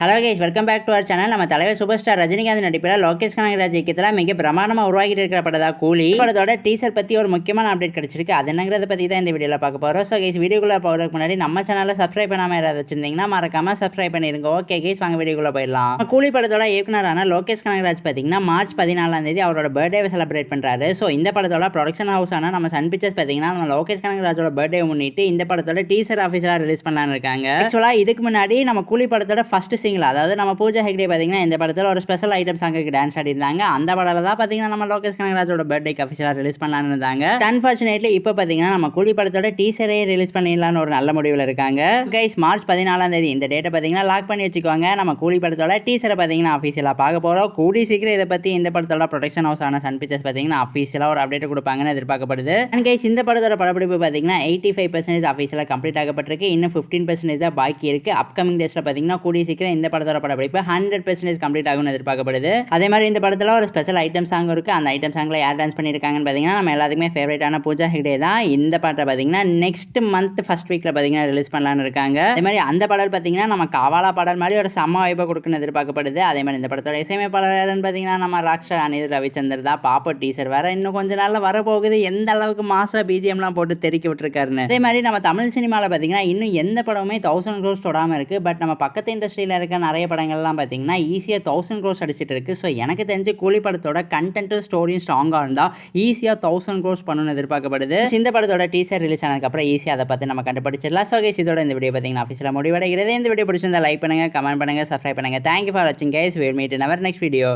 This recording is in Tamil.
Hello guys, welcome back to our channel. நம்ம தலைவர் சூப்பர் ஸ்டார் ரஜினிகாந்த் நடிப்பில் லோகேஷ் கனகராஜ் இயக்கத்தில் மிக பிரமாண்டமாக உருவாகிட்டு இருக்கிற படம் தான் கூலி. படத்தோட டீசர் பற்றி ஒரு முக்கியமான அப்டேட் கிடைச்சிருக்கு. அது என்னங்கிறத பற்றி தான் இந்த வீடியோவில் பார்க்க போகிறோம். ஸோ கைஸ், வீடியோக்குள்ளே போகிறதுக்கு முன்னாடி நம்ம சேனலில் சப்ஸ்கிரைப் பண்ணாமல் யாராவது வச்சிருந்தீங்கன்னா மறக்காம சப்ஸ்கிரைப் பண்ணிருங்க. ஓகே கைஸ், வாங்க வீடியோக்குள்ளே போயிடலாம். கூலி படத்தோட இயக்குனரான லோகேஷ் கனகராஜ் பார்த்தீங்கன்னா மார்ச் 14 அவரோட பர்த்டேவை செலிப்ரேட் பண்ணுறாரு. ஸோ இந்த படத்தோட ப்ரொடக்ஷன் ஹவுஸான நம்ம சன் பிக்சர்ஸ் பார்த்தீங்கன்னா நம்ம லோகேஷ் கனகராஜோட பர்த்டே முன்னிட்டு இந்த படத்தோட டீசர் ஆஃபீஸராக ரிலீஸ் பண்ணலான்னு இருக்காங்க. ஆக்சுவலாக இதுக்கு முன்னாடி நம்ம கூலி படத்தோட ஃபர்ஸ்ட் சிங்கிள், அதாவது நம்ம பூஜா ஹெக்டே பார்த்தீங்கன்னா இந்த படத்தில் ஒரு ஸ்பெஷல் ஐட்டம் சாங்குக்கு டான்ஸ் ஆடிருந்தாங்க. அந்த படத்தில் தான் பார்த்தீங்கன்னா நம்ம லோகேஷ் கனகராஜோட பர்த்டேக்கு அஃபிஷியலாக ரிலீஸ் பண்ணலான்னு இருந்தாங்க. அன்ஃபார்ச்சுனேட்லி இப்போ பார்த்தீங்கன்னா நம்ம கூலி படத்தோட டீசரே ரிலீஸ் பண்ணிடலான்னு ஒரு நல்ல முடிவில் இருக்காங்க. கைஸ், மார்ச் 14 இந்த டேட்டை பார்த்தீங்கன்னா லாக் பண்ணி வச்சுக்கோங்க. நம்ம கூலி படத்தோட டீசரை பார்த்தீங்கன்னா அஃபிஷியலாக பார்க்க போகிறோம். கூடி சீக்கிரம் இதை பற்றி இந்த படத்தோட ப்ரொடக்ஷன் ஹவுஸ் ஆன சன் பிக்சர்ஸ் பார்த்தீங்கன்னா அஃபிஷியலாக ஒரு அப்டேட் கொடுப்பாங்கன்னு எதிர்பார்க்கப்படுது. அண்ட் கைஸ், இந்த படத்தோட படப்பிடிப்பு பார்த்தீங்கன்னா 85% அஃபிஷியலாக கம்ப்ளீட் ஆகப்பட்டிருக்கு. இன்னும் 15% தான் பாக்கி இருக்கு. அப்கமிங் டேஸில் பார்த்தீங்கன்னா கூடிய சீக்கிரம் இந்த படத்தோட படப்பிடிப்பு 100% கம்ப்ளீட் ஆகும்னு எதிர்பார்க்கப்படுது. அதே மாதிரி இந்த படத்தில் ஒரு ஸ்பெஷல் ஐட்டம் சாங் இருக்கு. அந்த ஐட்டம் சாங்ல யார் டான்ஸ் பண்ணியிருக்காங்கன்னு பார்த்தீங்கன்னா நம்ம எல்லாத்துக்குமே ஃபேவரட்டான பூஜா ஹெக்டே தான். இந்த பாட்டை பார்த்தீங்கன்னா நெக்ஸ்ட் மந்த் ஃபர்ஸ்ட் வீக்ல பார்த்தீங்கன்னா ரிலீஸ் பண்ணலான்னு இருக்காங்க. அதே மாதிரி அந்த பாடல் பார்த்தீங்கன்னா நம்ம காவாலா பாடல் மாதிரி ஒரு செம்ம வைப்பை கொடுக்குன்னு எதிர்பார்க்கப்படுது. அதே மாதிரி இந்த படத்தோட இசையமைப்பாளர் யாருன்னு பார்த்தீங்கன்னா நம்ம ராக்ஷா அனிருத் ரவிச்சந்தர் தான். பாப்போ டீசர் வேற இன்னும் கொஞ்ச நாள்ல வரப்போகுது. எந்த அளவுக்கு மாசா பிஜிஎம்லாம் போட்டு தெறிக்க விட்டுருக்காருன்னு. அதே மாதிரி நம்ம தமிழ் சினிமாவில் பார்த்தீங்கன்னா இன்னும் எந்த படமுமே 1000 crores தொடாமல் இருக்கு. பட் நம்ம பக்கத்து இண்டஸ்ட்ரியில் இருக்க நிறைய படங்கள்லாம் பார்த்தீங்கன்னா ஈஸியாக 1000 crores அடிச்சிட்டு இருக்கு. ஸோ எனக்கு தெரிஞ்சு கூலி படத்தோட கண்டென்ட் ஸ்டோரியும் ஸ்ட்ராங்காக இருந்தால் ஈஸியாக 1000 crores பண்ணணும்னு எதிர்பார்க்கப்படுது. இந்த படத்தோட டீசர் ரிலீஸ் ஆனதுக்கப்புறம் ஈஸியாக அதை பற்றி நம்ம கண்டுபிடிச்சிடலாம். ஸோ கைஸ், இதோட இந்த வீடியோ பார்த்தீங்கன்னா ஆஃபீஸில் முடிவடைகிறது. இந்த வீடியோ பிடிச்சிருந்தா லைக் பண்ணுங்க, கமெண்ட் பண்ணுங்க, சப்ஸ்கிரைப் பண்ணுங்க. தேங்க்யூ ஃபார் வாட்சிங் guys. Will meet in our next video.